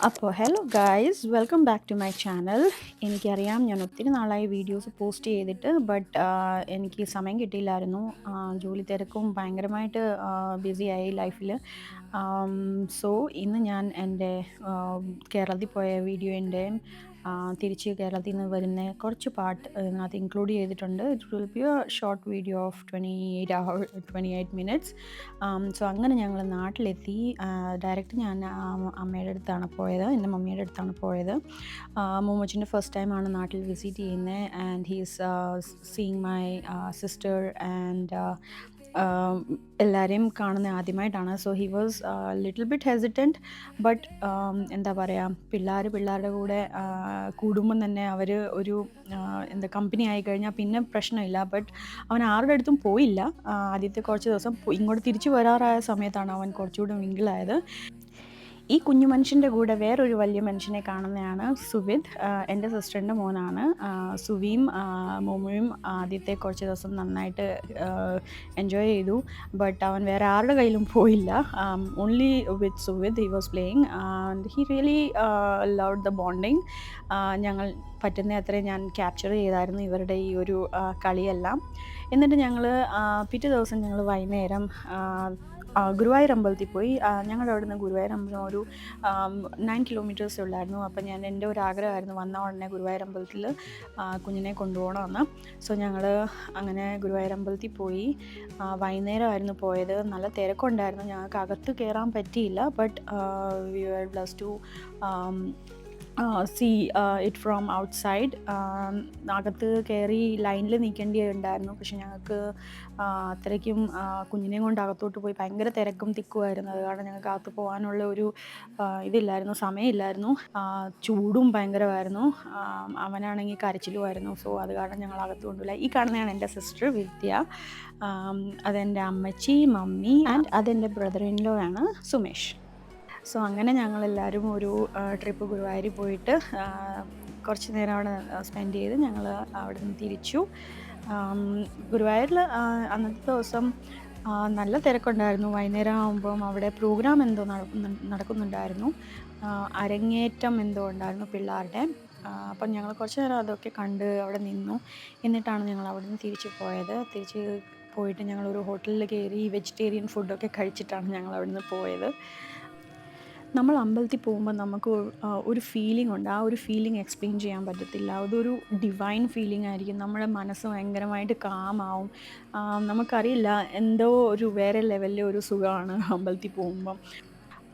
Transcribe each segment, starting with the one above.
അപ്പോൾ hello guys, welcome back to my channel. എനിക്കറിയാം ഞാൻ ഒത്തിരി നാളായി വീഡിയോസ് പോസ്റ്റ് ചെയ്തിട്ട്, ബട്ട് എനിക്ക് സമയം കിട്ടിയില്ലായിരുന്നു. ജോലി തിരക്കും ഭയങ്കരമായിട്ട് ബിസിയായി ലൈഫിൽ. സോ ഇന്ന് ഞാൻ എൻ്റെ കേരളത്തിൽ പോയ വീഡിയോൻ്റെയും തിരിച്ച് കേരളത്തിൽ നിന്ന് വരുന്ന കുറച്ച് പാർട്ട് ഇതിനകത്ത് ഇൻക്ലൂഡ് ചെയ്തിട്ടുണ്ട്. It will be A short video of 28 minutes. So അങ്ങനെ ഞങ്ങൾ നാട്ടിലെത്തി. ഡയറക്റ്റ് ഞാൻ അമ്മയുടെ അടുത്താണ് പോയത്, എൻ്റെ മമ്മിയുടെ അടുത്താണ് പോയത്. മോമോച്ചിൻ്റെ ഫസ്റ്റ് ടൈമാണ് നാട്ടിൽ വിസിറ്റ് ചെയ്യുന്നത്. And he's seeing my sister and എല്ലാവരെയും കാണുന്ന ആദ്യമായിട്ടാണ്. So he was little bit hesitant. But എന്താ പറയുക, പിള്ളേരുടെ കൂടെ കൂടുമ്പം തന്നെ അവർ ഒരു എന്താ കമ്പനി ആയിക്കഴിഞ്ഞാൽ പിന്നെ പ്രശ്നമില്ല. ബട്ട് അവൻ ആരുടെ അടുത്തും പോയില്ല. ആദ്യത്തെ കുറച്ച് ദിവസം ഇങ്ങോട്ട് തിരിച്ചു വരാറായ സമയത്താണ് അവൻ കുറച്ചുകൂടി മിങ്കിളായത്. ഈ കുഞ്ഞു മനുഷ്യൻ്റെ കൂടെ വേറൊരു വലിയ മനുഷ്യനെ കാണുന്നതാണ് സുവിത്, എൻ്റെ സിസ്റ്ററിൻ്റെ മോനാണ്. സുവിയും മോമോയും ആദ്യത്തെ കുറച്ച് ദിവസം നന്നായിട്ട് എൻജോയ് ചെയ്തു. ബട്ട് അവൻ വേറെ ആരുടെ കയ്യിലും പോയില്ല. Only with Suvith he was playing and he really loved the bonding. ഞങ്ങൾ പറ്റുന്ന അത്രയും ഞാൻ ക്യാപ്ചർ ചെയ്തായിരുന്നു ഇവരുടെ ഈ ഒരു കളിയെല്ലാം. എന്നിട്ട് ഞങ്ങൾ പിറ്റേ ദിവസം ഞങ്ങൾ വൈകുന്നേരം ഗുരുവായൂർ അമ്പലത്തിൽ പോയി. ഞങ്ങളുടെ അവിടെ നിന്ന് ഗുരുവായൂർ അമ്പലം ഒരു 9 കിലോമീറ്റേഴ്സേ ഉള്ളായിരുന്നു. അപ്പം എൻ്റെ ഒരു ആഗ്രഹമായിരുന്നു വന്ന ഉടനെ ഗുരുവായൂർ അമ്പലത്തിൽ കുഞ്ഞിനെ കൊണ്ടുപോകണമെന്ന്. സോ ഞങ്ങൾ അങ്ങനെ ഗുരുവായൂർ അമ്പലത്തിൽ പോയി. വൈകുന്നേരമായിരുന്നു പോയത്. നല്ല തിരക്കുണ്ടായിരുന്നു, ഞങ്ങൾക്ക് അകത്ത് കയറാൻ പറ്റിയില്ല. But we are blessed to see it from outside. അകത്ത് കയറി ലൈനിൽ നിൽക്കേണ്ടി ഉണ്ടായിരുന്നു. പക്ഷെ ഞങ്ങൾക്ക് അത്രയ്ക്കും കുഞ്ഞിനെയും കൊണ്ട് അകത്തോട്ട് പോയി ഭയങ്കര തിരക്കും തിക്കുമായിരുന്നു. അത് കാരണം ഞങ്ങൾക്ക് അകത്ത് പോകാനുള്ള ഒരു ഇതില്ലായിരുന്നു, സമയമില്ലായിരുന്നു. ചൂടും ഭയങ്കരമായിരുന്നു. അവനാണെങ്കിൽ കരച്ചിലുമായിരുന്നു. സോ അത് കാരണം ഞങ്ങൾ അകത്ത് കൊണ്ടുപോയില്ല. ഈ കാണുന്നതാണ് എൻ്റെ സിസ്റ്റർ വിദ്യ, അതെൻ്റെ അമ്മച്ചി, മമ്മി, ആൻഡ് അതെൻ്റെ ബ്രദർ ഇൻ ലോ ആണ് സുമേഷ്. സോ അങ്ങനെ ഞങ്ങളെല്ലാവരും ഒരു ട്രിപ്പ് ഗുരുവായൂരിൽ പോയിട്ട് കുറച്ച് നേരം അവിടെ സ്പെൻഡ് ചെയ്ത് ഞങ്ങൾ അവിടെ നിന്ന് തിരിച്ചു. ഗുരുവായൂരിൽ അന്നത്തെ ദിവസം നല്ല തിരക്കുണ്ടായിരുന്നു. വൈകുന്നേരം ആകുമ്പം അവിടെ പ്രോഗ്രാം എന്തോ നടക്കുന്നുണ്ടായിരുന്നു. അരങ്ങേറ്റം എന്തോ ഉണ്ടായിരുന്നു പിള്ളേരുടെ. അപ്പം ഞങ്ങൾ കുറച്ച് നേരം അതൊക്കെ കണ്ട് അവിടെ നിന്നു. എന്നിട്ടാണ് ഞങ്ങൾ അവിടെ നിന്ന് തിരിച്ച് പോയത്. തിരിച്ച് പോയിട്ട് ഞങ്ങളൊരു ഹോട്ടലിൽ കയറി വെജിറ്റേറിയൻ ഫുഡൊക്കെ കഴിച്ചിട്ടാണ് ഞങ്ങൾ അവിടെ നിന്ന് പോയത്. നമ്മൾ അമ്പലത്തിൽ പോകുമ്പോൾ നമുക്ക് ഒരു ഫീലിംഗ് ഉണ്ട്. ആ ഒരു ഫീലിംഗ് എക്സ്പ്ലെയിൻ ചെയ്യാൻ പറ്റത്തില്ല. അതൊരു ഡിവൈൻ ഫീലിംഗ് ആയിരിക്കും. നമ്മുടെ മനസ്സ് ഭയങ്കരമായിട്ട് കാമാവും. നമുക്കറിയില്ല, എന്തോ ഒരു വേറെ ലെവലിലെ ഒരു സുഖമാണ് അമ്പലത്തിൽ പോകുമ്പം.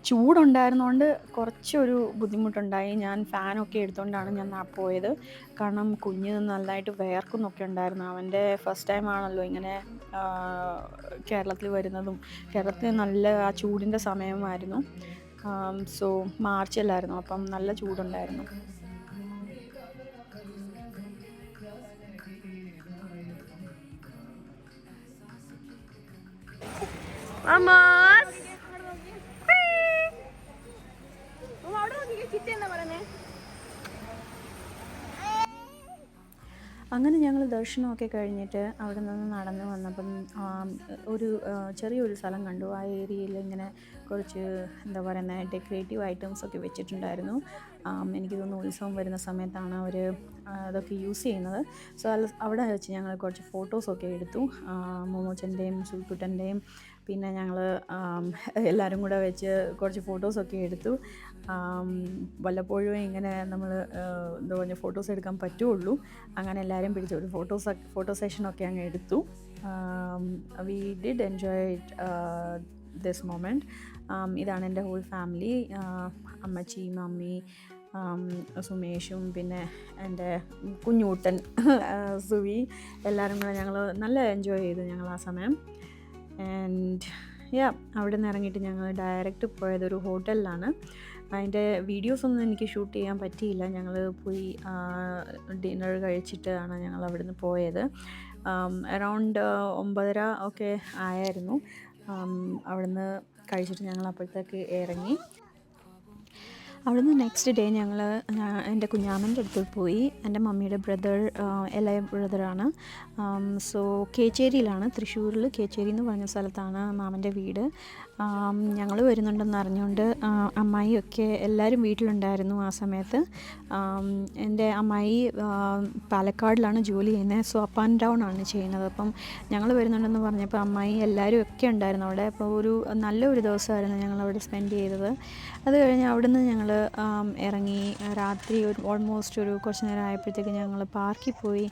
ചൂടുണ്ടായിരുന്നതുകൊണ്ട് കുറച്ചൊരു ബുദ്ധിമുട്ടുണ്ടായി. ഞാൻ ഫാനൊക്കെ എടുത്തുകൊണ്ടാണ് ഞാൻ പോയത്. കാരണം കുഞ്ഞ് നല്ലതായിട്ട് വിയർക്കുന്നൊക്കെ ഉണ്ടായിരുന്നു. അവൻ്റെ ഫസ്റ്റ് ടൈമാണല്ലോ ഇങ്ങനെ കേരളത്തിൽ വരുന്നതും. കേരളത്തിൽ നല്ല ആ ചൂടിൻ്റെ സമയമായിരുന്നു. സോ മാർച്ചിലായിരുന്നു, അപ്പം നല്ല ചൂടുണ്ടായിരുന്നു. അങ്ങനെ ഞങ്ങൾ ദർശനമൊക്കെ കഴിഞ്ഞിട്ട് അവിടെ നിന്ന് നടന്ന് വന്നപ്പം ഒരു ചെറിയൊരു സ്ഥലം കണ്ടു. ആ ഏരിയയിൽ ഇങ്ങനെ കുറച്ച് എന്താ പറയുന്നത് ഡെക്കറേറ്റീവ് ഐറ്റംസൊക്കെ വെച്ചിട്ടുണ്ടായിരുന്നു. എനിക്ക് തോന്നുന്നു ഉത്സവം വരുന്ന സമയത്താണ് അവർ അതൊക്കെ യൂസ് ചെയ്യുന്നത്. സോ അവിടെ വെച്ച് ഞങ്ങൾ കുറച്ച് ഫോട്ടോസൊക്കെ എടുത്തു. മോമോച്ചൻ്റെയും സുൽക്കുട്ടൻ്റെയും പിന്നെ ഞങ്ങൾ എല്ലാവരും കൂടെ വെച്ച് കുറച്ച് ഫോട്ടോസൊക്കെ എടുത്തു. വല്ലപ്പോഴും ഇങ്ങനെ നമ്മൾ എന്താ പറയുക ഫോട്ടോസ് എടുക്കാൻ പറ്റുള്ളൂ. അങ്ങനെ എല്ലാവരും പിടിച്ച് ഒരു ഫോട്ടോ സെഷനൊക്കെ അങ്ങ് എടുത്തു. We did enjoy this moment. ഇതാണ് എൻ്റെ ഹോൾ ഫാമിലി, അമ്മച്ചി, മമ്മി, സുമേഷും പിന്നെ എൻ്റെ കുഞ്ഞൂട്ടൻ സുവി, എല്ലാവരും കൂടെ ഞങ്ങൾ നല്ല എൻജോയ് ചെയ്തു ഞങ്ങൾ ആ സമയം. ആൻഡ് അവിടെ നിന്ന് ഇറങ്ങിയിട്ട് ഞങ്ങൾ ഡയറക്റ്റ് പോയത് ഒരു ഹോട്ടലിലാണ്. അതിൻ്റെ വീഡിയോസൊന്നും എനിക്ക് ഷൂട്ട് ചെയ്യാൻ പറ്റിയില്ല. ഞങ്ങൾ പോയി ഡിന്നർ കഴിച്ചിട്ടാണ് ഞങ്ങൾ അവിടെ നിന്ന് പോയത്. അറൗണ്ട് 9:30 ഒക്കെ ആയായിരുന്നു. അവിടുന്ന് കഴിച്ചിട്ട് ഞങ്ങൾ അപ്പോഴത്തേക്ക് ഇറങ്ങി. അവിടുന്ന് നെക്സ്റ്റ് ഡേ എൻ്റെ കുഞ്ഞാമ്മൻ്റെ അടുത്ത് പോയി. എൻ്റെ മമ്മിയുടെ ബ്രദർ ഇളയ ബ്രദറാണ്. സോ കേച്ചേരിയിലാണ്, തൃശ്ശൂരിൽ കേച്ചേരി എന്ന് പറഞ്ഞ സ്ഥലത്താണ് മാമൻ്റെ വീട്. ഞങ്ങൾ വരുന്നുണ്ടെന്ന് അറിഞ്ഞുകൊണ്ട് അമ്മായിയൊക്കെ എല്ലാവരും വീട്ടിലുണ്ടായിരുന്നു ആ സമയത്ത്. എൻ്റെ അമ്മായി പാലക്കാടിലാണ് ജോലി ചെയ്യുന്നത്. സോ അപ്പ് ആൻഡ് ഡൗൺ ആണ് ചെയ്യുന്നത്. അപ്പം ഞങ്ങൾ വരുന്നുണ്ടെന്ന് പറഞ്ഞപ്പോൾ അമ്മായി എല്ലാവരും ഒക്കെ ഉണ്ടായിരുന്നു അവിടെ. അപ്പോൾ നല്ലൊരു ദിവസമായിരുന്നു ഞങ്ങളവിടെ സ്പെൻഡ് ചെയ്തത്. അത് കഴിഞ്ഞ് അവിടുന്ന് ഞങ്ങൾ ഇറങ്ങി രാത്രി ഓൾമോസ്റ്റ് കുറച്ച് നേരം ആയപ്പോഴത്തേക്ക് ഞങ്ങൾ പാർക്കിൽ പോയി.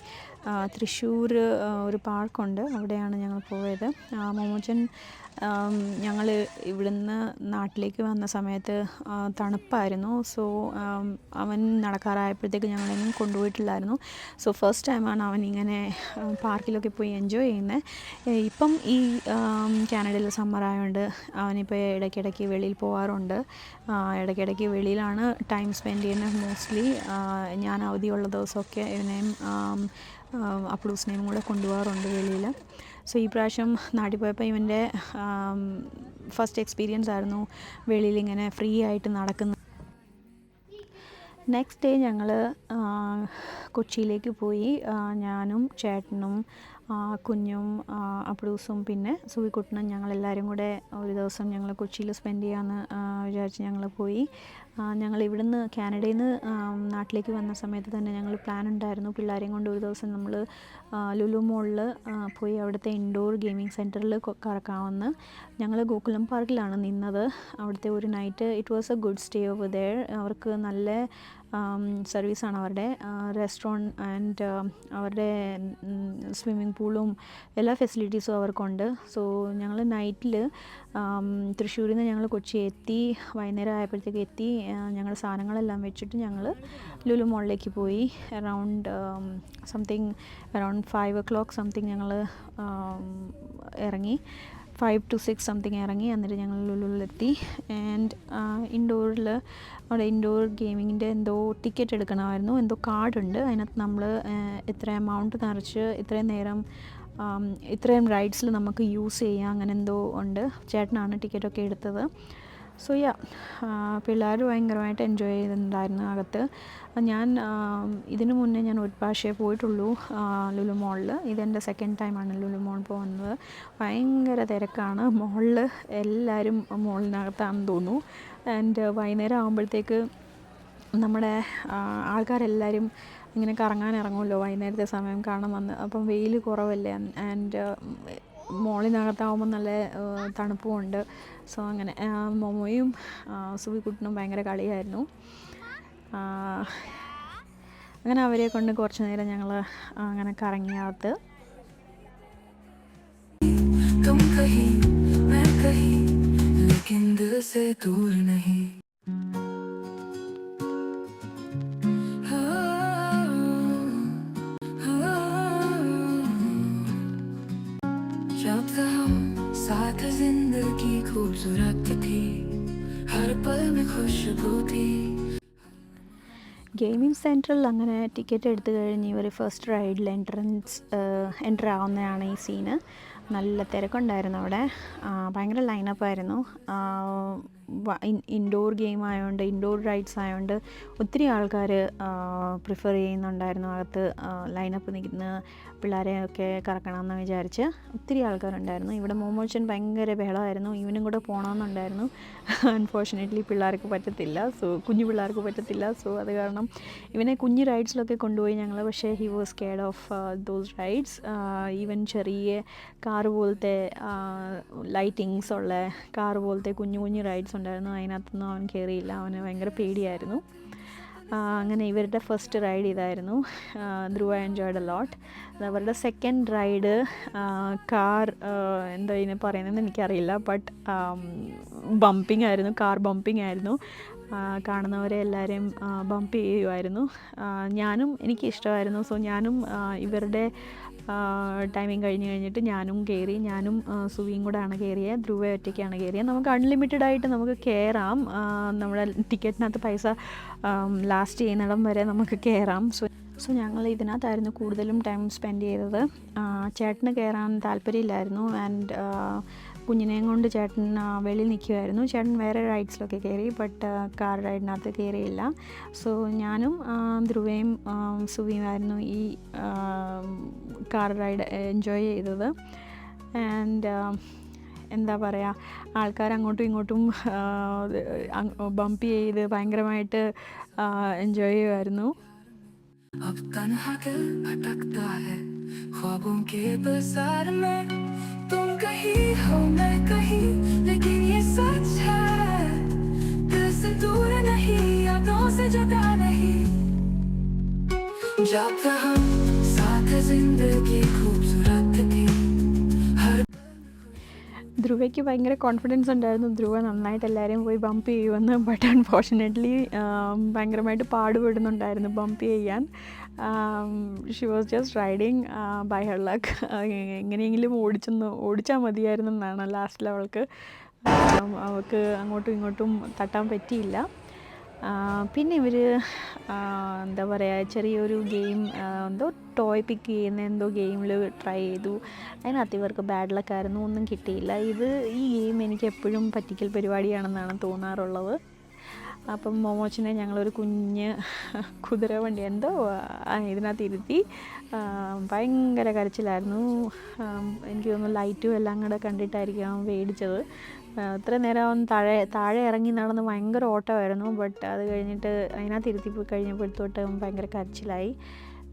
തൃശ്ശൂർ ഒരു പാർക്കുണ്ട്, അവിടെയാണ് ഞങ്ങൾ പോയത്. മോമോച്ചൻ ഞങ്ങൾ ഇവിടുന്ന് നാട്ടിലേക്ക് വന്ന സമയത്ത് തണുപ്പായിരുന്നു. സോ അവൻ നടക്കാറായപ്പോഴത്തേക്ക് ഞങ്ങളെങ്ങും കൊണ്ടുപോയിട്ടില്ലായിരുന്നു. സോ ഫസ്റ്റ് ടൈമാണ് അവൻ ഇങ്ങനെ പാർക്കിലൊക്കെ പോയി എൻജോയ് ചെയ്യുന്നത്. ഇപ്പം ഈ കാനഡയിൽ സമ്മറായതുകൊണ്ട് അവനിപ്പോൾ ഇടയ്ക്കിടയ്ക്ക് വെളിയിൽ പോകാറുണ്ട്. ഇടയ്ക്കിടയ്ക്ക് വെളിയിലാണ് ടൈം സ്പെൻഡ് ചെയ്യുന്നത് മോസ്റ്റ്ലി. ഞാൻ അവധിയുള്ള ദിവസമൊക്കെ ഇവനെയും അപ്ലൂസിനെയും കൂടെ കൊണ്ടുപോകാറുണ്ട് വെളിയിൽ. സോ ഈ പ്രാവശ്യം നാട്ടിൽ പോയപ്പോൾ ഇവൻ്റെ ഫസ്റ്റ് എക്സ്പീരിയൻസ് ആയിരുന്നു വെളിയിൽ ഇങ്ങനെ ഫ്രീ ആയിട്ട് നടക്കുന്നത്. നെക്സ്റ്റ് ഡേ ഞങ്ങൾ കൊച്ചിയിലേക്ക് പോയി. ഞാനും ചേട്ടനും കുഞ്ഞും അപ്ലൂസും പിന്നെ സുവിക്കുട്ടനും ഞങ്ങളെല്ലാവരും കൂടെ ഒരു ദിവസം ഞങ്ങൾ കൊച്ചിയിൽ സ്പെൻഡ് ചെയ്യാമെന്ന് വിചാരിച്ച് ഞങ്ങൾ പോയി. ഞങ്ങൾ ഇവിടുന്ന് കാനഡയിൽ നിന്ന് നാട്ടിലേക്ക് വന്ന സമയത്ത് തന്നെ ഞങ്ങൾ പ്ലാൻ ഉണ്ടായിരുന്നു പിള്ളേരെയും കൊണ്ട് ഒരു ദിവസം നമ്മൾ ലുലു മോളിൽ പോയി അവിടുത്തെ ഇൻഡോർ ഗെയിമിംഗ് സെൻറ്ററിൽ കറക്കാമെന്ന്. ഞങ്ങൾ ഗോകുലം പാർക്കിലാണ് നിന്നത്. അവിടുത്തെ ഒരു night it was a good stay over there. അവർക്ക് നല്ല സർവീസാണ് അവരുടെ. റെസ്റ്റോറൻറ്റ് ആൻഡ് അവരുടെ സ്വിമ്മിംഗ് പൂളും എല്ലാ ഫെസിലിറ്റീസും അവർക്കുണ്ട്. സോ ഞങ്ങൾ നൈറ്റിൽ തൃശ്ശൂരിൽ നിന്ന് ഞങ്ങൾ കൊച്ചി എത്തി. വൈകുന്നേരം ആയപ്പോഴത്തേക്ക് എത്തി. ഞങ്ങൾ സാധനങ്ങളെല്ലാം വെച്ചിട്ട് ഞങ്ങൾ ലുലു മോളിലേക്ക് പോയി. അറൗണ്ട് 5 o'clock സംതിങ് ഞങ്ങൾ ഇറങ്ങി. 5 to 6 സംതിങ് ഇറങ്ങി. എന്നിട്ട് ഞങ്ങൾ ലുലുവിലെത്തി. ആൻഡ് അവിടെ ഇൻഡോർ ഗെയിമിങ്ങിൻ്റെ എന്തോ ടിക്കറ്റ് എടുക്കണമായിരുന്നു. എന്തോ കാർഡുണ്ട്, അതിനകത്ത് നമ്മൾ ഇത്ര എമൗണ്ട് നിറച്ച് ഇത്രയും നേരം ഇത്രയും റൈഡ്സിൽ നമുക്ക് യൂസ് ചെയ്യാം, അങ്ങനെ എന്തോ ഉണ്ട്. ചേട്ടനാണ് ടിക്കറ്റൊക്കെ എടുത്തത്. സോ പിള്ളേർ ഭയങ്കരമായിട്ട് എൻജോയ് ചെയ്തിട്ടുണ്ടായിരുന്നു അകത്ത്. ഞാൻ ഇതിനു മുന്നേ ഞാൻ ഒരു പ്രാവശ്യമേ പോയിട്ടുള്ളൂ ലുലു മോളിൽ. ഇതെൻ്റെ സെക്കൻഡ് ടൈമാണ് ലുലു മോൾ പോകുന്നത്. ഭയങ്കര തിരക്കാണ് മോളിൽ. എല്ലാവരും മോളിനകത്താണെന്ന് തോന്നുന്നു. ആൻഡ് വൈകുന്നേരം ആകുമ്പോഴത്തേക്ക് നമ്മുടെ ആൾക്കാരെല്ലാവരും ഇങ്ങനെ കറങ്ങാൻ ഇറങ്ങുമല്ലോ വൈകുന്നേരത്തെ സമയം കാണാൻ വന്ന്. അപ്പം വെയിൽ കുറവല്ലേ. ആൻഡ് മോളിനകത്താവുമ്പോൾ നല്ല തണുപ്പുമുണ്ട്. സോ അങ്ങനെ മൊമോയും സുവിക്കുട്ടനും ഭയങ്കര കളിയായിരുന്നു. അങ്ങനെ അവരെ കൊണ്ട് കുറച്ച് നേരം ഞങ്ങൾ അങ്ങനെ കറങ്ങിയകത്ത്. ഗെയിമിംഗ് സെൻറ്ററിൽ അങ്ങനെ ടിക്കറ്റ് എടുത്തു കഴിഞ്ഞ് ഇവർ ഫസ്റ്റ് റൈഡിൽ എൻ്റർ ആവുന്നതാണ് ഈ സീന്. നല്ല തിരക്കുണ്ടായിരുന്നു അവിടെ. ഭയങ്കര ലൈനപ്പായിരുന്നു. ഇൻഡോർ ഗെയിം ആയതുകൊണ്ട്, ഇൻഡോർ റൈഡ്സ് ആയതുകൊണ്ട് ഒത്തിരി ആൾക്കാർ പ്രിഫർ ചെയ്യുന്നുണ്ടായിരുന്നു അകത്ത് ലൈനപ്പ് നിൽക്കുന്ന പിള്ളേരെയൊക്കെ കറക്കണമെന്ന് വിചാരിച്ച് ഒത്തിരി ആൾക്കാരുണ്ടായിരുന്നു. ഇവിടെ മോമോച്ചൻ ഭയങ്കര ബഹളമായിരുന്നു. ഇവനും കൂടെ പോകണമെന്നുണ്ടായിരുന്നു. അൺഫോർച്ചുനേറ്റ്ലി പിള്ളേർക്ക് പറ്റത്തില്ല. സോ കുഞ്ഞു പിള്ളേർക്ക് പറ്റത്തില്ല. സോ അത് കാരണം ഇവനെ കുഞ്ഞു റൈഡ്സിലൊക്കെ കൊണ്ടുപോയി ഞങ്ങൾ. പക്ഷേ he was scared of those rides. Even ചെറിയ കാറ് പോലത്തെ ലൈറ്റിങ്സ് ഉള്ള കാറ് പോലത്തെ കുഞ്ഞു കുഞ്ഞു റൈഡ്സ് ഉണ്ടായിരുന്നു. അതിനകത്തൊന്നും അവൻ കയറിയില്ല. അവന് ഭയങ്കര പേടിയായിരുന്നു. അങ്ങനെ ഇവരുടെ ഫസ്റ്റ് റൈഡ് ഇതായിരുന്നു. ധ്രുവ എൻജോയ്ഡ് എ ലോട്ട്. അവരുടെ സെക്കൻഡ് റൈഡ് കാർ എന്താ ഇതിന് പറയുന്നതെന്ന് എനിക്കറിയില്ല. ബട്ട് ബമ്പിങ് ആയിരുന്നു. കാർ ബമ്പിങ് ആയിരുന്നു. കാണുന്നവരെ എല്ലാവരെയും ബംപ് ചെയ്യുമായിരുന്നു. എനിക്കിഷ്ടമായിരുന്നു. സോ ഞാനും ഇവരുടെ ടൈമിങ് കഴിഞ്ഞിട്ട് ഞാനും കയറി. ഞാനും സുവിയും കൂടെയാണ് കയറിയത്. ധ്രുവ ഒറ്റയ്ക്കാണ് കയറിയത്. നമുക്ക് അൺലിമിറ്റഡ് ആയിട്ട് നമുക്ക് കയറാം. നമ്മുടെ ടിക്കറ്റിനകത്ത് പൈസ ലാസ്റ്റ് ചെയ്യുന്നിടം വരെ നമുക്ക് കയറാം. സോ ഞങ്ങൾ ഇതിനകത്തായിരുന്നു കൂടുതലും ടൈം സ്പെൻഡ് ചെയ്തത്. ചേട്ടന് കയറാൻ താല്പര്യമില്ലായിരുന്നു. ആൻഡ് കുഞ്ഞിനെയും കൊണ്ട് ചേട്ടൻ വെളിയിൽ നിൽക്കുമായിരുന്നു. ചേട്ടൻ വേറെ റൈഡ്സിലൊക്കെ കയറി, ബട്ട് കാർ റൈഡിനകത്ത് കയറിയില്ല. സോ ഞാനും ധ്രുവയും സുവിയുമായിരുന്നു ഈ കാർ റൈഡ് എൻജോയ് ചെയ്തത്. ആൻഡ് എന്താ പറയുക, ആൾക്കാർ അങ്ങോട്ടും ഇങ്ങോട്ടും ബംപ് ചെയ്ത് ഭയങ്കരമായിട്ട് എൻജോയ് ചെയ്യുമായിരുന്നു. अब तन्हा दिल भटकता है ख्वाबों के बाजार में, तुम कहीं हो मैं कहीं, लेकिन ये सच है दिल से दूर नहीं, यादों से जुदा नहीं, जब तक हम साथ जिंदगी खूबसूरत थी. ധ്രുവയ്ക്ക് ഭയങ്കര കോൺഫിഡൻസ് ഉണ്ടായിരുന്നു, ധ്രുവ നന്നായിട്ട് എല്ലാവരെയും പോയി ബംപ് ചെയ്യുമെന്ന്. ബട്ട് അൺഫോർച്ചുനേറ്റ്ലി ഭയങ്കരമായിട്ട് പാടുപെടുന്നുണ്ടായിരുന്നു ബംപ് ചെയ്യാൻ. She was just riding by her luck. എങ്ങനെയെങ്കിലും ഓടിച്ചാൽ മതിയായിരുന്നു എന്നാണ് ലാസ്റ്റിൽ അവൾക്ക് അങ്ങോട്ടും ഇങ്ങോട്ടും തട്ടാൻ പറ്റിയില്ല. പിന്നെ ഇവർ എന്താ പറയുക, ചെറിയൊരു ഗെയിം, എന്തോ ടോയ് പിക്ക് ചെയ്യുന്ന എന്തോ ഗെയിമിൽ ട്രൈ ചെയ്തു. അതിനകത്ത് ഇവർക്ക് ബാഡ് ലക്കായിരുന്നു, ഒന്നും കിട്ടിയില്ല. ഈ ഗെയിം എനിക്ക് എപ്പോഴും പറ്റിക്കൽ പരിപാടിയാണെന്നാണ് തോന്നാറുള്ളത്. അപ്പം മോമോച്ചിനെ ഞങ്ങളൊരു കുഞ്ഞ് കുതിരവണ്ടി എന്തോ ഇതിനകത്ത് ഇരുത്തി ഭയങ്കര കരച്ചിലായിരുന്നു. എനിക്ക് തോന്നുന്നു ലൈറ്റും എല്ലാം കൂടെ കണ്ടിട്ടായിരിക്കും അവൻ മേടിച്ചത്. ഇത്ര നേരം അവൻ താഴെ ഇറങ്ങി നടന്ന് ഭയങ്കര ഓട്ടമായിരുന്നു. ബട്ട് അത് കഴിഞ്ഞിട്ട് അതിനകത്ത് ഇരുത്തിപ്പോയി കഴിഞ്ഞപ്പോഴത്തോട്ട് അവൻ ഭയങ്കര കരച്ചിലായി.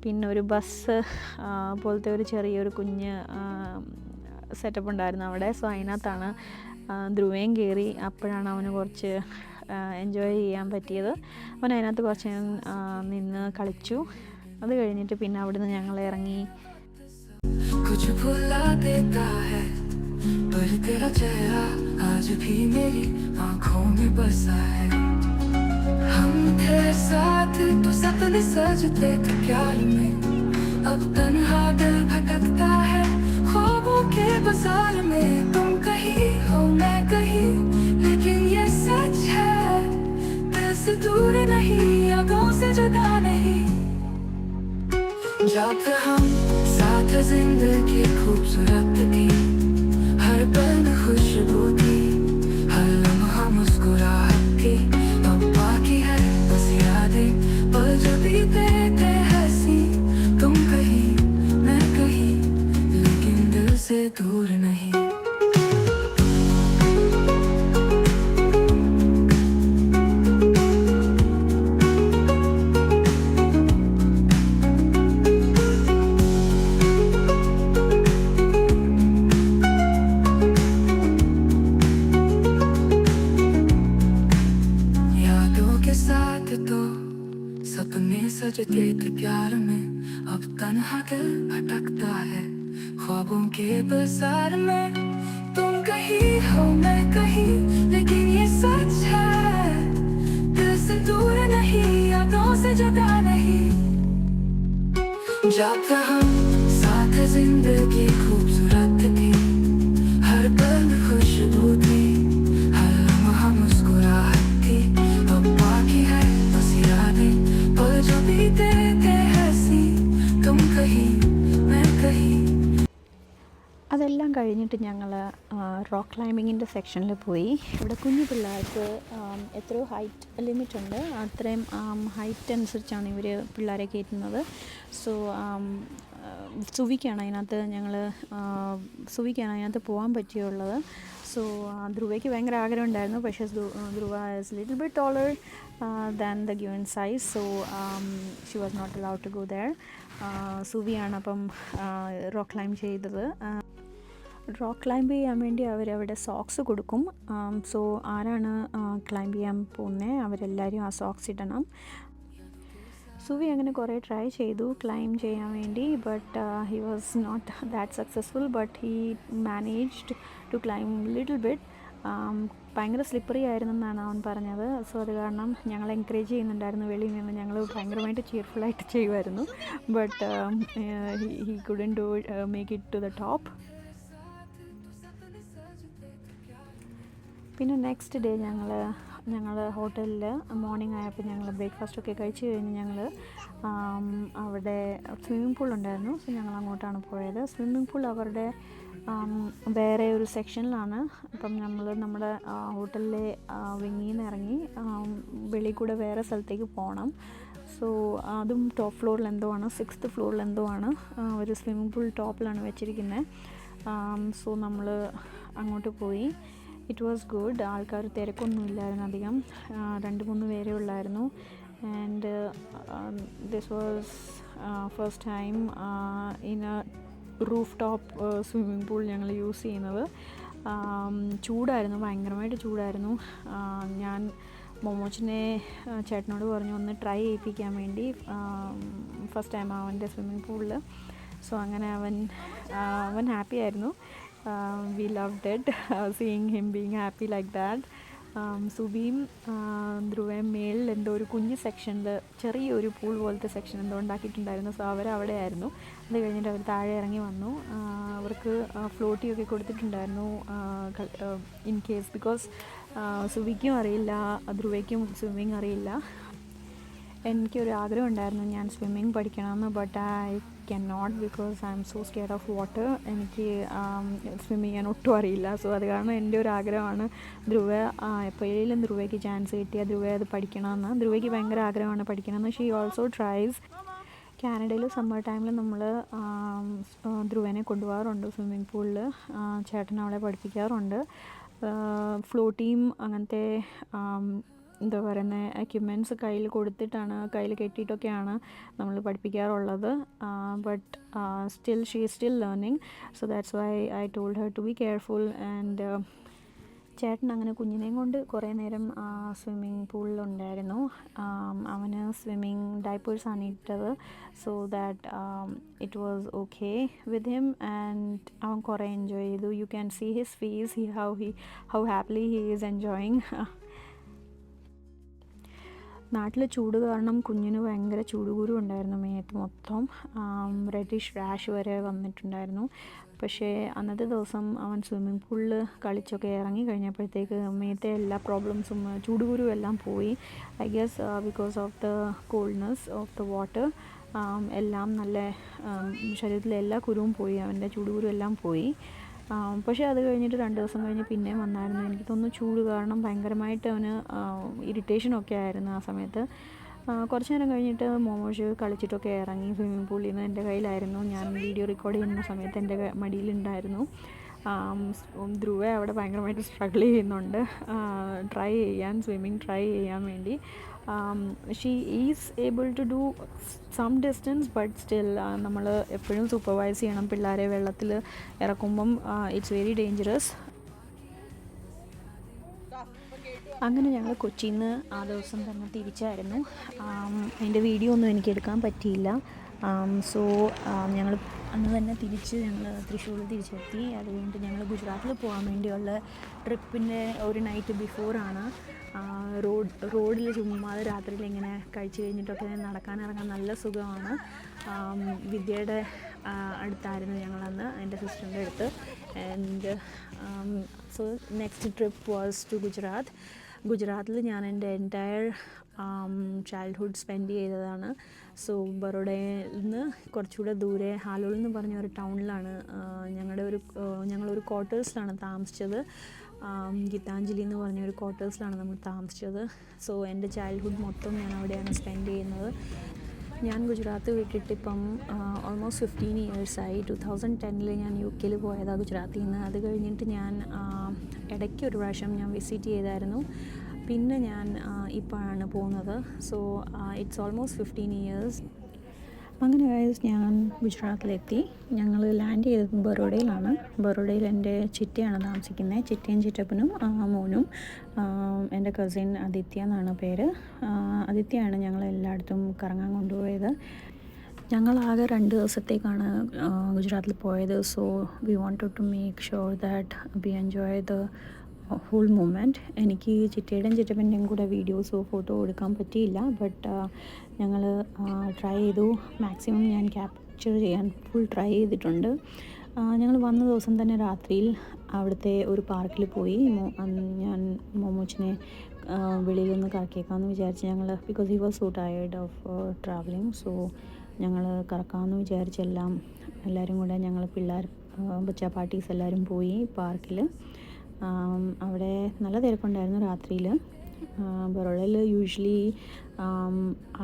പിന്നെ ഒരു ബസ് പോലത്തെ ഒരു ചെറിയൊരു കുഞ്ഞ് സെറ്റപ്പ് ഉണ്ടായിരുന്നു അവിടെ. സോ അതിനകത്താണ് ധ്രുവയും കയറി. അപ്പോഴാണ് അവന് കുറച്ച് എൻജോയ് ചെയ്യാൻ പറ്റിയത്. അവൻ അതിനകത്ത് കുറച്ച് നിന്ന് കളിച്ചു. അത് കഴിഞ്ഞിട്ട് പിന്നെ അവിടുന്ന് ഞങ്ങൾ ഇറങ്ങി. पर तेरा चेहरा आज भी मेरी आँखों में बसा है, हम थे साथ तो सपने सजते थे प्यार में, अब तन्हा दिल भटकता है ख्वाबों के बाजार में, तुम कहीं हो मैं कहीं, लेकिन ये सच है दिल से दूर नहीं, यादों से जुदा नहीं, जब हम साथ जिंदगी खूबसूरत थी, हर पल खुशबू थी, हर लम्हा मुस्कुराहट थी, अब बाकी है बस यादें, पल जो बीते थे हंसी, तुम कहीं मैं कहीं, लेकिन दिल से दूर नहीं. सजते थे प्यार में, अब तन्हा दिल भटकता है ख्वाबों के बाजार में, तुम कहीं हो मैं कहीं, लेकिन ये सच है दिल से दूर नहीं, यादों से जुदा नहीं, जब तक हम साथ जिंदगी खूबसूरत थी, हर पल खुशबू थी, हर लम्हा मुस्कुराहट थी, अब बाकी है बस यादें, पल जो बीते थे हंसी, तुम कहीं मैं कहीं. അതെല്ലാം കഴിഞ്ഞിട്ട് ഞങ്ങൾ റോക്ക് ക്ലൈമ്പിങ്ങിൻ്റെ സെക്ഷനിൽ പോയി. ഇവിടെ കുഞ്ഞു പിള്ളേർക്ക് എത്രയോ ഹൈറ്റ് ലിമിറ്റ് ഉണ്ട്, അത്രയും ഹൈറ്റ് അനുസരിച്ചാണ് ഇവർ പിള്ളേരെ കയറ്റുന്നത്. സോ സുവിക്കാണ് അതിനകത്ത് പോകാൻ പറ്റിയുള്ളത്. സോ ധ്രുവയ്ക്ക് ഭയങ്കര ആഗ്രഹം ഉണ്ടായിരുന്നു, പക്ഷേ Dhruva is little bit taller than the given size, so she was not allowed to go there. സുവിയാണ് അപ്പം റോക്ക് ക്ലൈംബ് ചെയ്തത്. റോക്ക് ക്ലൈംബ് ചെയ്യാൻ വേണ്ടി അവരവിടെ സോക്സ് കൊടുക്കും. സോ ആരാണ് ക്ലൈംബ് ചെയ്യാൻ പോകുന്നത് അവരെല്ലാവരും ആ സോക്സ് ഇടണം. സുവി അങ്ങനെ കുറേ ട്രൈ ചെയ്തു ക്ലൈംബ് ചെയ്യാൻ വേണ്ടി, but he was not that successful, but he managed to climb little bit. ഭയങ്കര സ്ലിപ്പറി ആയിരുന്നു എന്നാണ് അവൻ പറഞ്ഞത്. സോ അത് കാരണം ഞങ്ങൾ എൻകറേജ് ചെയ്യുന്നുണ്ടായിരുന്നു, വെളിയിൽ നിന്ന് ഞങ്ങൾ ഭയങ്കരമായിട്ട് ചിയർഫുള്ളായിട്ട് ചെയ്യുമായിരുന്നു. But he couldn't do make it to the top. പിന്നെ നെക്സ്റ്റ് ഡേ ഞങ്ങൾ ഹോട്ടലിൽ മോർണിംഗ് ആയപ്പോൾ ഞങ്ങൾ ബ്രേക്ക്ഫാസ്റ്റൊക്കെ കഴിച്ച് കഴിഞ്ഞ് ഞങ്ങൾ അവിടെ സ്വിമ്മിംഗ് പൂൾ ഉണ്ടായിരുന്നു. സോ ഞങ്ങൾ അങ്ങോട്ടാണ് പോയത്. സ്വിമ്മിംഗ് പൂൾ അവരുടെ വേറെ ഒരു സെക്ഷനിലാണ്. അപ്പം നമ്മൾ നമ്മുടെ ഹോട്ടലിലെ വിങ്ങിൽ നിന്ന് ഇറങ്ങി വെളിയിൽ കൂടെ വേറെ സ്ഥലത്തേക്ക് പോകണം. സോ അതും ടോപ്പ് ഫ്ലോറിൽ എന്തോ ആണ്, 6th ഫ്ലോറിൽ എന്തോ ആണ്. ഒരു സ്വിമ്മിംഗ് പൂൾ ടോപ്പിലാണ് വെച്ചിരിക്കുന്നത്. സോ നമ്മൾ അങ്ങോട്ട് പോയി. It was good. ആൾക്കാർ തിരക്കൊന്നും ഇല്ലായിരുന്നു അധികം, 2-3 പേരേ ഉള്ളായിരുന്നു. And this was first time in A roof top swimming pool ഞങ്ങൾ യൂസ് ചെയ്യുന്നത്. ചൂടായിരുന്നു, ഭയങ്കരമായിട്ട് ചൂടായിരുന്നു. ഞാൻ മോമോച്ചിനെ ചേട്ടനോട് പറഞ്ഞു ഒന്ന് ട്രൈ ചെയ്യിപ്പിക്കാൻ വേണ്ടി, ഫസ്റ്റ് ടൈം അവൻ്റെ സ്വിമ്മിംഗ് പൂളിൽ. സോ അങ്ങനെ അവൻ ഹാപ്പി ആയിരുന്നു. We loved it, seeing him being happy like that. സുബിയും ധ്രുവയും മേളിൽ എന്തോ ഒരു കുഞ്ഞ് സെക്ഷനിൽ ചെറിയൊരു പൂൾ പോലത്തെ സെക്ഷൻ എന്തോ ഉണ്ടാക്കിയിട്ടുണ്ടായിരുന്നു. സോ അവരവിടെ ആയിരുന്നു. അത് കഴിഞ്ഞിട്ട് അവർ താഴെ ഇറങ്ങി വന്നു. അവർക്ക് ഫ്ലോട്ടിയൊക്കെ കൊടുത്തിട്ടുണ്ടായിരുന്നു ഇൻ കേസ്, ബിക്കോസ് സുബിക്കും അറിയില്ല, ധ്രുവയ്ക്കും സ്വിമ്മിങ് അറിയില്ല. എനിക്കൊരു ആഗ്രഹം ഉണ്ടായിരുന്നു ഞാൻ സ്വിമ്മിങ് പഠിക്കണമെന്ന്, but I can not because I am so scared of water. എനിക്ക് സ്വിമ്മിങ് ചെയ്യാൻ ഒട്ടും അറിയില്ല. സോ അത് കാരണം എൻ്റെ ഒരു ആഗ്രഹമാണ് എപ്പോഴേലും ധ്രുവയ്ക്ക് ചാൻസ് കിട്ടിയാൽ ധ്രുവ അത് പഠിക്കണമെന്ന്. ധ്രുവയ്ക്ക് ഭയങ്കര ആഗ്രഹമാണ് പഠിക്കണമെന്ന്. She also tries. കാനഡയിൽ സമ്മർ ടൈമിൽ നമ്മൾ ധ്രുവനെ കൊണ്ടുപോകാറുണ്ട് സ്വിമ്മിംഗ് പൂളിൽ. ചേട്ടൻ അവളെ പഠിപ്പിക്കാറുണ്ട്. ഫ്ലോട്ടിയും അങ്ങനത്തെ എന്താ പറയുന്നത് എക്യുപ്മെൻറ്റ്സ് കയ്യിൽ കൊടുത്തിട്ടാണ്, കയ്യിൽ കെട്ടിയിട്ടൊക്കെയാണ് നമ്മൾ പഠിപ്പിക്കാറുള്ളത്. But still she is still learning. So that's why I told her to be careful. And ചേട്ടൻ അങ്ങനെ കുഞ്ഞിനെയും കൊണ്ട് കുറേ നേരം സ്വിമ്മിംഗ് പൂളിലുണ്ടായിരുന്നു. അവന് സ്വിമ്മിങ് ഡൈപ്പേഴ്സാണ് ഇട്ടത്. So that it was okay with him. And അവൻ കുറേ എൻജോയ് ചെയ്തു. You can see his face, how happily he is enjoying. നാട്ടിൽ ചൂട് കാരണം കുഞ്ഞിന് ഭയങ്കര ചൂടുകുരു ഉണ്ടായിരുന്നു മേത്ത് മൊത്തം. റെഡിഷ് റാഷ് വരെ വന്നിട്ടുണ്ടായിരുന്നു. പക്ഷേ അന്നത്തെ ദിവസം അവൻ സ്വിമ്മിംഗ് പൂളിൽ കളിച്ചൊക്കെ ഇറങ്ങി കഴിഞ്ഞപ്പോഴത്തേക്ക് മേത്തെ എല്ലാ പ്രോബ്ലംസും ചൂടുകുരു എല്ലാം പോയി. I guess because of the coldness of the water. എല്ലാം നല്ല ശരീരത്തിലെ എല്ലാ കുരുവും പോയി, അവൻ്റെ ചൂടുകുരു എല്ലാം പോയി. പക്ഷേ അത് കഴിഞ്ഞിട്ട് 2 ദിവസം കഴിഞ്ഞ് പിന്നെയും വന്നായിരുന്നു. എനിക്ക് തോന്നുന്നു ചൂട് കാരണം ഭയങ്കരമായിട്ട് അവന് ഇറിറ്റേഷനൊക്കെ ആയിരുന്നു ആ സമയത്ത്. കുറച്ച് നേരം കഴിഞ്ഞിട്ട് മോമോഷ് കളിച്ചിട്ടൊക്കെ ഇറങ്ങി സ്വിമ്മിംഗ് പൂളിൽ നിന്ന്. എൻ്റെ കയ്യിലായിരുന്നു, ഞാൻ വീഡിയോ റെക്കോർഡ് ചെയ്യുന്ന സമയത്ത് എൻ്റെ മടിയിലുണ്ടായിരുന്നു. ധ്രുവ അവിടെ ഭയങ്കരമായിട്ട് സ്ട്രഗിൾ ചെയ്യുന്നുണ്ട് സ്വിമ്മിങ് ട്രൈ ചെയ്യാൻ വേണ്ടി. She is able to do some distance, but still നമ്മൾ എപ്പോഴും സൂപ്പർവൈസ് ചെയ്യണം പിള്ളേരെ വെള്ളത്തിൽ ഇറക്കുമ്പം. It's very dangerous. അങ്ങനെ ഞങ്ങൾ കൊച്ചിയിൽ നിന്ന് ആ ദിവസം തന്നെ തിരിച്ചായിരുന്നു. അതിൻ്റെ വീഡിയോ ഒന്നും എനിക്ക് എടുക്കാൻ പറ്റിയില്ല. സോ ഞങ്ങൾ അന്ന് തന്നെ ഞങ്ങൾ തൃശ്ശൂരിൽ തിരിച്ചെത്തി. അത് കഴിഞ്ഞിട്ട് ഞങ്ങൾ ഗുജറാത്തിൽ പോകാൻ വേണ്ടിയുള്ള ട്രിപ്പിൻ്റെ ഒരു നൈറ്റ് ബിഫോറാണ്. റോഡിൽ ചുമ്മാതെ രാത്രിയിൽ ഇങ്ങനെ കഴിച്ച് കഴിഞ്ഞിട്ടൊക്കെ നടക്കാനിറങ്ങാൻ നല്ല സുഖമാണ്. വിദ്യയുടെ അടുത്തായിരുന്നു ഞങ്ങളന്ന്, എൻ്റെ സിസ്റ്ററിൻ്റെ അടുത്ത്. And so next trip was to ഗുജറാത്തിൽ ഞാൻ എൻ്റെ എൻറ്റയർ ചൈൽഡ്ഹുഡ് സ്പെൻഡ് ചെയ്തതാണ്. സോ ബറോഡയിൽ നിന്ന് കുറച്ചുകൂടെ ദൂരെ ഹാലോൾ എന്ന് പറഞ്ഞ ഒരു ടൗണിലാണ് ഞങ്ങളൊരു ക്വാർട്ടേഴ്സിലാണ് താമസിച്ചത്. ഗീതാഞ്ജലി എന്ന് പറഞ്ഞൊരു ക്വാർട്ടേഴ്സിലാണ് നമ്മൾ താമസിച്ചത്. സോ എൻ്റെ ചൈൽഡ്ഹുഡ് മൊത്തം ഞാൻ അവിടെയാണ് സ്പെൻഡ് ചെയ്യുന്നത്. ഞാൻ ഗുജറാത്ത് വിട്ടിട്ട് ഇപ്പം ഓൾമോസ്റ്റ് 15 ഇയേഴ്സായി. 2010 ഞാൻ UK പോയതാണ് ഗുജറാത്തിൽ നിന്ന്. അത് കഴിഞ്ഞിട്ട് ഞാൻ ഇടയ്ക്ക് ഒരു പ്രാവശ്യം ഞാൻ വിസിറ്റ് ചെയ്തായിരുന്നു. പിന്നെ ഞാൻ ഇപ്പോഴാണ് പോകുന്നത്. So it's almost 15 years. അങ്ങനെ ഞാൻ ഗുജറാത്തിലെത്തി. ഞങ്ങൾ ലാൻഡ് ചെയ്തത് ബറോഡയിലാണ്. ബറോഡയിൽ എൻ്റെ ചിറ്റയാണ് താമസിക്കുന്നത്. ചിറ്റയും ചിറ്റപ്പനും മോനും. എൻ്റെ കസിൻ ആദിത്യ എന്നാണ് പേര്. ആദിത്യയാണ് ഞങ്ങളെല്ലായിടത്തും കറങ്ങാൻ കൊണ്ടുപോയത്. ഞങ്ങളാകെ 2 ദിവസത്തേക്കാണ് ഗുജറാത്തിൽ പോയത്. So we wanted to make sure that we enjoy the whole moment. എനിക്ക് ചിറ്റയുടെയും ചിറ്റപ്പൻ്റെയും കൂടെ വീഡിയോസോ ഫോട്ടോ എടുക്കാൻ പറ്റിയില്ല. ബട്ട് ഞങ്ങൾ ട്രൈ ചെയ്തു. മാക്സിമം ഞാൻ ക്യാപ്ചർ ചെയ്യാൻ ഫുൾ ട്രൈ ചെയ്തിട്ടുണ്ട്. ഞങ്ങൾ വന്ന ദിവസം തന്നെ രാത്രിയിൽ അവിടുത്തെ ഒരു പാർക്കിൽ പോയി. ഞാൻ മോമോച്ചിനെ വെളിയിൽ നിന്ന് കറക്കിയേക്കാമെന്ന് വിചാരിച്ച് ഞങ്ങൾ, because he was so tired of travelling. So ഞങ്ങൾ കറക്കാമെന്ന് വിചാരിച്ചെല്ലാം എല്ലാവരും കൂടെ ഞങ്ങൾ ബച്ചാ പാർട്ടീസ് എല്ലാവരും പോയി പാർക്കിൽ. അവിടെ നല്ല തിരക്കുണ്ടായിരുന്നു രാത്രിയിൽ. ബറോഡയിൽ യൂഷ്വലി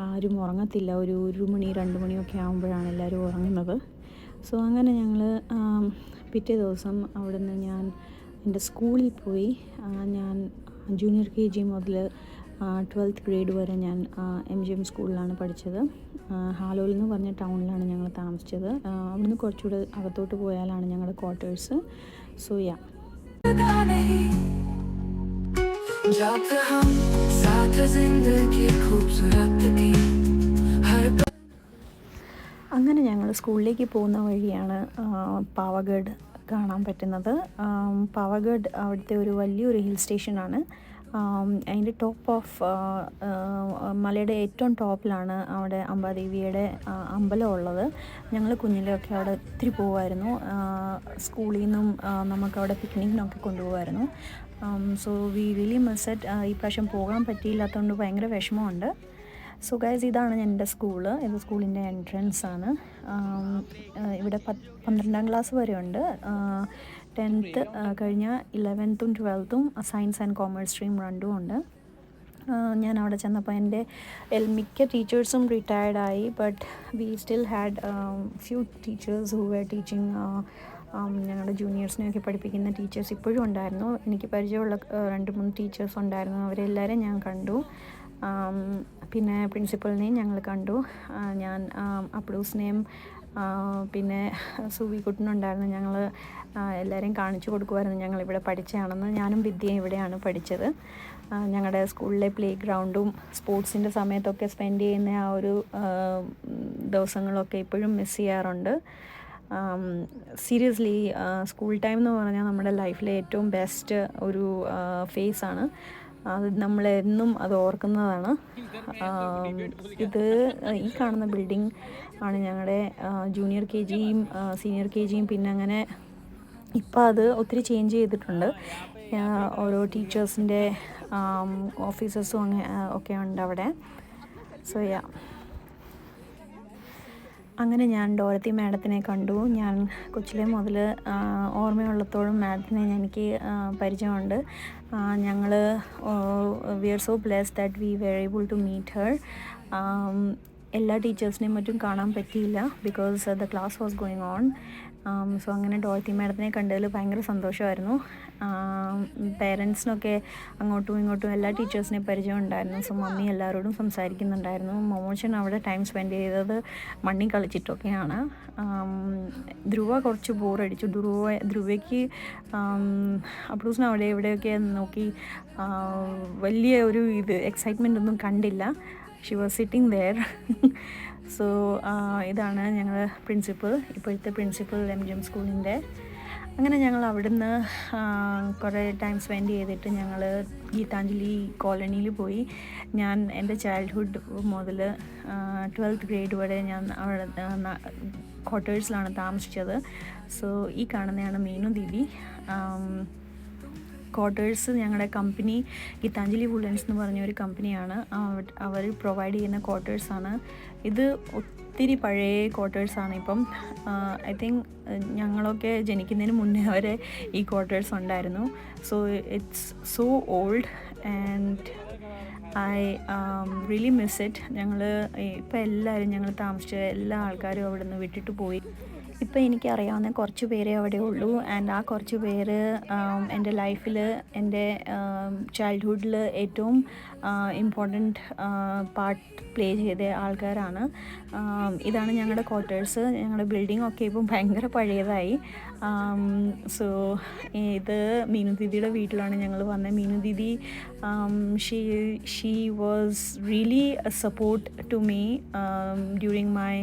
ആരും ഉറങ്ങത്തില്ല. ഒരു മണി 2 മണിയൊക്കെ ആകുമ്പോഴാണ് എല്ലാവരും ഉറങ്ങുന്നത്. സോ അങ്ങനെ ഞങ്ങൾ പിറ്റേ ദിവസം അവിടുന്ന് ഞാൻ എൻ്റെ സ്കൂളിൽ പോയി. ഞാൻ ജൂനിയർ KG മുതൽ 12th ഗ്രേഡ് വരെ ഞാൻ MGM സ്കൂളിലാണ് പഠിച്ചത്. ഹാലോയിൽ എന്ന് പറഞ്ഞ ടൗണിലാണ് ഞങ്ങൾ താമസിച്ചത്. അവിടുന്ന് കുറച്ചുകൂടെ അകത്തോട്ട് പോയാലാണ് ഞങ്ങളുടെ ക്വാർട്ടേഴ്സ്. സോ യാ, അങ്ങനെ ഞങ്ങൾ സ്കൂളിലേക്ക് പോകുന്ന വഴിയാണ് പാവഗഡ് കാണാൻ പറ്റുന്നത്. പാവഗഡ് അവിടുത്തെ ഒരു വലിയൊരു ഹിൽ സ്റ്റേഷനാണ്. അതിൻ്റെ ടോപ്പ് ഓഫ് മലയുടെ ഏറ്റവും ടോപ്പിലാണ് അവിടെ അംബാദേവിയുടെ അമ്പലം ഉള്ളത്. ഞങ്ങൾ കുഞ്ഞിലൊക്കെ അവിടെ ഒത്തിരി പോകുമായിരുന്നു. സ്കൂളിൽ നിന്നും നമുക്കവിടെ പിക്നിക്കിനൊക്കെ കൊണ്ടുപോകുമായിരുന്നു. So we really miss it. ഈ പ്രാവശ്യം പോകാൻ പറ്റിയില്ലാത്തതുകൊണ്ട് ഭയങ്കര വിഷമമുണ്ട്. സോ ഗൈസ്, ഇതാണ് എൻ്റെ സ്കൂള്. ഇത് സ്കൂളിൻ്റെ എൻട്രൻസ് ആണ്. ഇവിടെ 12ാം ക്ലാസ് വരെ ഉണ്ട്. 10th കഴിഞ്ഞ 11th 12th science and commerce stream രണ്ടും ഉണ്ട്. ഞാൻ അവിടെ ചെന്നപ്പോൾ എൻ്റെ മിക്ക ടീച്ചേഴ്സും റിട്ടയർഡായി. But we still had few teachers who were teaching. ഞങ്ങളുടെ ജൂനിയേഴ്സിനെയൊക്കെ പഠിപ്പിക്കുന്ന ടീച്ചേഴ്സ് ഇപ്പോഴും ഉണ്ടായിരുന്നു. എനിക്ക് പരിചയമുള്ള 2-3 ടീച്ചേഴ്സ് ഉണ്ടായിരുന്നു. അവരെല്ലാവരും ഞാൻ കണ്ടു. പിന്നെ പ്രിൻസിപ്പളിനെയും ഞങ്ങൾ കണ്ടു. ഞാൻ അപ്ലൂസിനെയും പിന്നെ സുവിക്കുട്ടനുണ്ടായിരുന്നു. ഞങ്ങൾ എല്ലാവരെയും കാണിച്ചു കൊടുക്കുമായിരുന്നു ഞങ്ങളിവിടെ പഠിച്ചതാണെന്ന്. ഞാനും വിദ്യയും ഇവിടെയാണ് പഠിച്ചത്. ഞങ്ങളുടെ സ്കൂളിലെ പ്ലേ ഗ്രൗണ്ടും സ്പോർട്സിൻ്റെ സമയത്തൊക്കെ സ്പെൻഡ് ചെയ്യുന്ന ആ ഒരു ദിവസങ്ങളൊക്കെ ഇപ്പോഴും മിസ് ചെയ്യാറുണ്ട്. സീരിയസ്ലി സ്കൂൾ ടൈം എന്ന് പറഞ്ഞാൽ നമ്മുടെ ലൈഫിലെ ഏറ്റവും ബെസ്റ്റ് ഒരു ഫേസാണ്. അത് നമ്മളെന്നും അത് ഓർക്കുന്നതാണ്. ഇത് ഈ കാണുന്ന ബിൽഡിംഗ് ആണ് ഞങ്ങളുടെ ജൂനിയർ KGയും സീനിയർ KGയും. പിന്നെ അങ്ങനെ ഇപ്പം അത് ഒത്തിരി ചേഞ്ച് ചെയ്തിട്ടുണ്ട്. ഓരോ ടീച്ചേഴ്സിൻ്റെ ഓഫീസസും ഒക്കെ ഉണ്ട് അവിടെ. സോ യാ, അങ്ങനെ ഞാൻ ഡോറത്തി മാഡത്തിനെ കണ്ടു. ഞാൻ കൊച്ചിലെ മുതൽ ഓർമ്മയുള്ളത്തോളം മാഡത്തിനെ എനിക്ക് പരിചയമുണ്ട്. ഞങ്ങൾ we are so blessed that we were able to meet her. എല്ലാ ടീച്ചേഴ്സിനെയും മറ്റും കാണാൻ പറ്റിയില്ല because the class was going on. So അങ്ങനെ ഡോറത്തി മാഡത്തിനെ കണ്ടതിൽ ഭയങ്കര സന്തോഷമായിരുന്നു. പേരൻസിനൊക്കെ അങ്ങോട്ടും ഇങ്ങോട്ടും എല്ലാ ടീച്ചേഴ്സിനെയും പരിചയം ഉണ്ടായിരുന്നു. സോ മമ്മി എല്ലാവരോടും സംസാരിക്കുന്നുണ്ടായിരുന്നു. മോമോച്ചൻ അവിടെ ടൈം സ്പെൻഡ് ചെയ്തത് മണ്ണിൽ കളിച്ചിട്ടൊക്കെയാണ്. ധ്രുവ കുറച്ച് ബോറടിച്ചു. ധ്രുവയ്ക്ക് അപ്ലൂസിന് അവിടെ എവിടെയൊക്കെ നോക്കി വലിയ ഒരു എക്സൈറ്റ്മെൻ്റ് ഒന്നും കണ്ടില്ല. She was sitting there. So ഇതാണ് ഞങ്ങൾ പ്രിൻസിപ്പൽ, ഇപ്പോഴത്തെ പ്രിൻസിപ്പൽ MGM സ്കൂളിൻ്റെ. അങ്ങനെ ഞങ്ങൾ അവിടുന്ന് കുറേ ടൈം സ്പെൻഡ് ചെയ്തിട്ട് ഞങ്ങൾ ഗീതാഞ്ജലി കോളനിയിൽ പോയി. ഞാൻ എൻ്റെ ചൈൽഡ്ഹുഡ് മുതൽ 12th ഗ്രേഡ് വരെ ഞാൻ അവിടെ ക്വാർട്ടേഴ്സിലാണ് താമസിച്ചത്. സോ ഈ കാണുന്നതാണ് മീനു ദീദി. ക്വാർട്ടേഴ്സ് ഞങ്ങളുടെ കമ്പനി ഗീതാഞ്ജലി വുളൻസ് എന്ന് പറഞ്ഞൊരു കമ്പനിയാണ്. അവർ പ്രൊവൈഡ് ചെയ്യുന്ന ക്വാർട്ടേഴ്സാണ് ഇത്. ഒത്തിരി പഴയ ക്വാർട്ടേഴ്സാണ്. ഇപ്പം ഐ തിങ്ക് ഞങ്ങളൊക്കെ ജനിക്കുന്നതിന് മുന്നേ വരെ ഈ ക്വാർട്ടേഴ്സ് ഉണ്ടായിരുന്നു. So it's so old and I really miss it. ഞങ്ങൾ ഇപ്പം എല്ലാവരും ഞങ്ങൾ താമസിച്ച എല്ലാ ആൾക്കാരും അവിടെ നിന്ന് വിട്ടിട്ട് പോയി. ഇപ്പോൾ എനിക്കറിയാവുന്ന കുറച്ച് പേരേ അവിടെ ഉള്ളൂ. ആൻഡ് ആ കുറച്ച് പേര് എൻ്റെ ലൈഫിൽ, എൻ്റെ ചൈൽഡ്ഹുഡിൽ ഏറ്റവും ഇമ്പോർട്ടൻറ്റ് പാർട്ട് പ്ലേ ചെയ്ത ആൾക്കാരാണ്. ഇതാണ് ഞങ്ങളുടെ ക്വാർട്ടേഴ്സ്. ഞങ്ങളുടെ ബിൽഡിംഗ് ഒക്കെ ഇപ്പം ഭയങ്കര പഴയതായി. സോ ഇത് മീനു ദീദിയുടെ വീട്ടിലാണ് ഞങ്ങൾ വന്നത്. Meenu didi she was really a support to me during my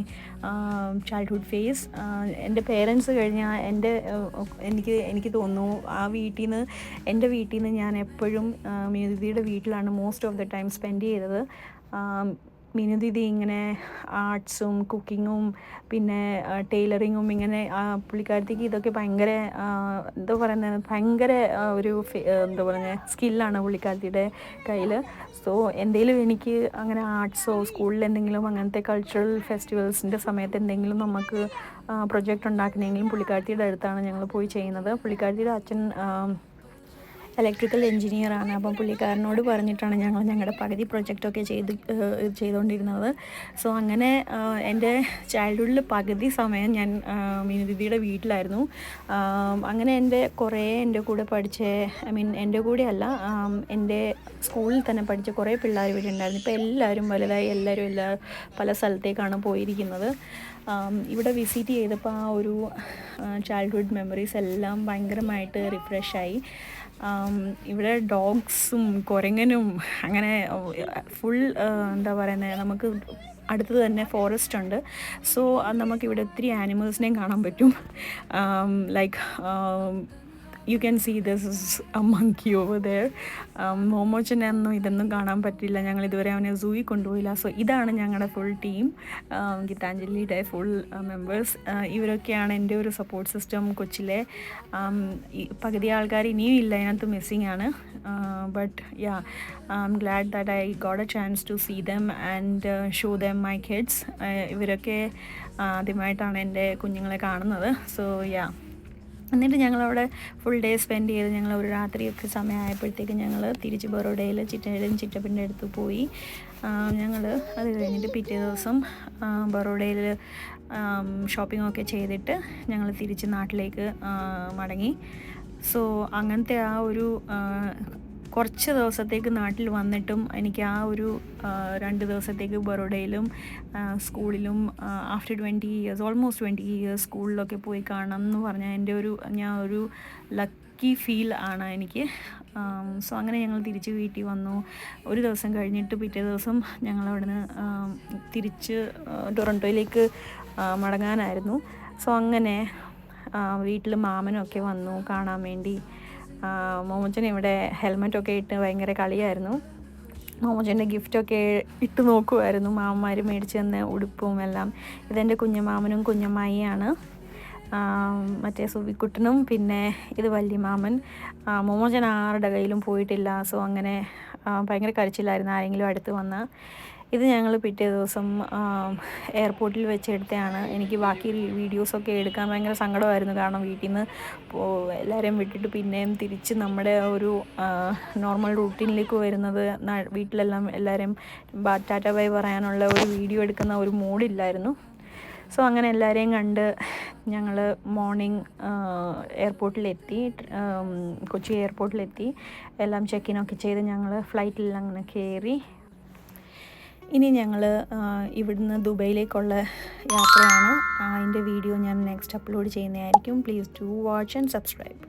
childhood phase. എൻ്റെ പേരൻസ് കഴിഞ്ഞാൽ എനിക്ക് തോന്നുന്നു എൻ്റെ വീട്ടിൽ നിന്ന് ഞാൻ എപ്പോഴും മീനു ദീദിയുടെ വീട്ടിലാണ് most of the time spend ചെയ്തത്. മീനു ദീദി ഇങ്ങനെ ആർട്സും കുക്കിങ്ങും പിന്നെ ടൈലറിങ്ങും ഇങ്ങനെ പുള്ളിക്കാരത്തിക്ക് ഇതൊക്കെ ഭയങ്കര എന്താ പറയുന്നത് ഭയങ്കര എന്താ പറയുന്നത് സ്കില്ലാണ് പുള്ളിക്കാരത്തിയുടെ കയ്യിൽ. സോ എന്തെങ്കിലും എനിക്ക് അങ്ങനെ ആർട്സോ സ്കൂളിൽ എന്തെങ്കിലും അങ്ങനത്തെ കൾച്ചറൽ ഫെസ്റ്റിവൽസിൻ്റെ സമയത്ത് എന്തെങ്കിലും നമുക്ക് പ്രൊജക്റ്റ് ഉണ്ടാക്കണമെങ്കിലും പുള്ളിക്കാരത്തിയുടെ അടുത്താണ് ഞങ്ങൾ പോയി ചെയ്യുന്നത്. പുള്ളിക്കാരത്തിയുടെ അച്ഛൻ ഇലക്ട്രിക്കൽ എൻജിനീയറാണ്. അപ്പം പുള്ളിക്കാരനോട് പറഞ്ഞിട്ടാണ് ഞങ്ങൾ ഞങ്ങളുടെ പകുതി പ്രൊജക്റ്റൊക്കെ ചെയ്തുകൊണ്ടിരുന്നത്. സോ അങ്ങനെ എൻ്റെ ചൈൽഡ്ഹുഡിൽ പകുതി സമയം ഞാൻ മീനു ദീദിയുടെ വീട്ടിലായിരുന്നു. അങ്ങനെ എൻ്റെ കൂടെ പഠിച്ച എൻ്റെ കൂടെ അല്ല, എൻ്റെ സ്കൂളിൽ തന്നെ പഠിച്ച കുറേ പിള്ളേർ ഇവിടെ ഉണ്ടായിരുന്നു. ഇപ്പോൾ എല്ലാവരും വലുതായി, എല്ലാവരും പല സ്ഥലത്തേക്കാണ് പോയിരിക്കുന്നത്. ഇവിടെ വിസിറ്റ് ചെയ്തപ്പോൾ ആ ഒരു ചൈൽഡ്ഹുഡ് മെമ്മറീസ് എല്ലാം ഭയങ്കരമായിട്ട് റിഫ്രഷായി. ഇവിടെ ഡോഗ്സും കുരങ്ങനും അങ്ങനെ ഫുൾ എന്താ പറയുന്നത്, നമുക്ക് അടുത്ത് തന്നെ ഫോറസ്റ്റ് ഉണ്ട്. സോ നമുക്കിവിടെ ഒത്തിരി ആനിമൽസിനെയും കാണാൻ പറ്റും. Like you can see this is a monkey over there. മോമോച്ചനൊന്നും ഇതൊന്നും കാണാൻ പറ്റില്ല, ഞങ്ങൾ ഇതുവരെ അവനെ സൂയിൽ കൊണ്ടുപോയില്ല. സോ ഇതാണ് ഞങ്ങളുടെ ഫുൾ ടീം, ഗീതാഞ്ജലിയുടെ ഫുൾ മെമ്പേഴ്സ്. ഇവരൊക്കെയാണ് എൻ്റെ ഒരു സപ്പോർട്ട് സിസ്റ്റം കൊച്ചിലെ. പകുതി ആൾക്കാർ ഇനിയും ഇല്ല, അതിനകത്ത് മിസ്സിങ് ആണ്. But yeah, I'm glad that I got a chance to see them and show them my kids. ഇവരൊക്കെ ആദ്യമായിട്ടാണ് എൻ്റെ കുഞ്ഞുങ്ങളെ കാണുന്നത്. സോ യാ, എന്നിട്ട് ഞങ്ങളവിടെ ഫുൾ ഡേ സ്പെൻഡ് ചെയ്ത് ഞങ്ങൾ ഒരു രാത്രിയൊക്കെ സമയമായപ്പോഴത്തേക്ക് ഞങ്ങൾ തിരിച്ച് ബറോഡയിൽ ചിറ്റപ്പൻ്റെ അടുത്ത് പോയി. ഞങ്ങൾ അത് കഴിഞ്ഞിട്ട് പിറ്റേ ദിവസം ബറോഡയിൽ ഷോപ്പിങ്ങൊക്കെ ചെയ്തിട്ട് ഞങ്ങൾ തിരിച്ച് നാട്ടിലേക്ക് മടങ്ങി. സോ അങ്ങനത്തെ ആ ഒരു കുറച്ച് ദിവസത്തേക്ക് നാട്ടിൽ വന്നിട്ടും എനിക്ക് ആ ഒരു 2 ദിവസത്തേക്ക് ബറോഡയിലും സ്കൂളിലും ആഫ്റ്റർ 20 years, ഓൾമോസ്റ്റ് 20 years സ്കൂളിലൊക്കെ പോയി കാണണം എന്ന് പറഞ്ഞാൽ ഞാൻ ഒരു ലക്കി ഫീൽ ആണ് എനിക്ക്. സോ അങ്ങനെ ഞങ്ങൾ തിരിച്ച് വീട്ടിൽ വന്നു. ഒരു ദിവസം കഴിഞ്ഞിട്ട് പിറ്റേ ദിവസം ഞങ്ങൾ അവിടുന്ന് തിരിച്ച് ടൊറൻറ്റോയിലേക്ക് മടങ്ങാനായിരുന്നു. സോ അങ്ങനെ വീട്ടിൽ മാമനൊക്കെ വന്നു കാണാൻ വേണ്ടി. മോമോച്ചൻ ഇവിടെ ഹെൽമെറ്റൊക്കെ ഇട്ട് ഭയങ്കര കളിയായിരുന്നു. മോമോച്ചൻ്റെ ഗിഫ്റ്റൊക്കെ ഇട്ട് നോക്കുമായിരുന്നു, മാമന്മാർ മേടിച്ച് തന്ന ഉടുപ്പും എല്ലാം. ഇതെൻ്റെ കുഞ്ഞമാമനും കുഞ്ഞമ്മായിയാണ്, മറ്റേ സുവിക്കുട്ടനും, പിന്നെ ഇത് വലിയ മാമൻ. മോമോച്ചൻ ആരുടെ കയ്യിലും പോയിട്ടില്ല. സോ അങ്ങനെ ഭയങ്കര കരച്ചിലായിരുന്നു ആരെങ്കിലും അടുത്ത് വന്ന്. ഇത് ഞങ്ങൾ പിറ്റേ ദിവസം എയർപോർട്ടിൽ വെച്ചെടുത്തതാണ്. എനിക്ക് ബാക്കി വീഡിയോസൊക്കെ എടുക്കാൻ ഭയങ്കര സങ്കടമായിരുന്നു, കാരണം വീട്ടിൽ നിന്ന് എല്ലാവരെയും വിട്ടിട്ട് പിന്നെയും തിരിച്ച് നമ്മുടെ ഒരു നോർമൽ റൂട്ടീനിലേക്ക് വരുന്നത്, വീട്ടിലെല്ലാം എല്ലാവരെയും ടാറ്റ ബൈ പറയാനുള്ള ഒരു വീഡിയോ എടുക്കുന്ന ഒരു മൂഡില്ലായിരുന്നു. സോ അങ്ങനെ എല്ലാവരെയും കണ്ട് ഞങ്ങൾ മോർണിംഗ് എയർപോർട്ടിലെത്തി, കൊച്ചി എയർപോർട്ടിലെത്തി. എല്ലാം ചെക്കിനൊക്കെ ചെയ്ത് ഞങ്ങൾ ഫ്ലൈറ്റിൽ അങ്ങനെ കയറി. ഇനി ഞങ്ങൾ ഇവിടുന്ന് ദുബൈയിലേക്കുള്ള യാത്രയാണ്. അതിൻ്റെ വീഡിയോ ഞാൻ നെക്സ്റ്റ് അപ്ലോഡ് ചെയ്യുന്നതായിരിക്കും. Please do watch and subscribe.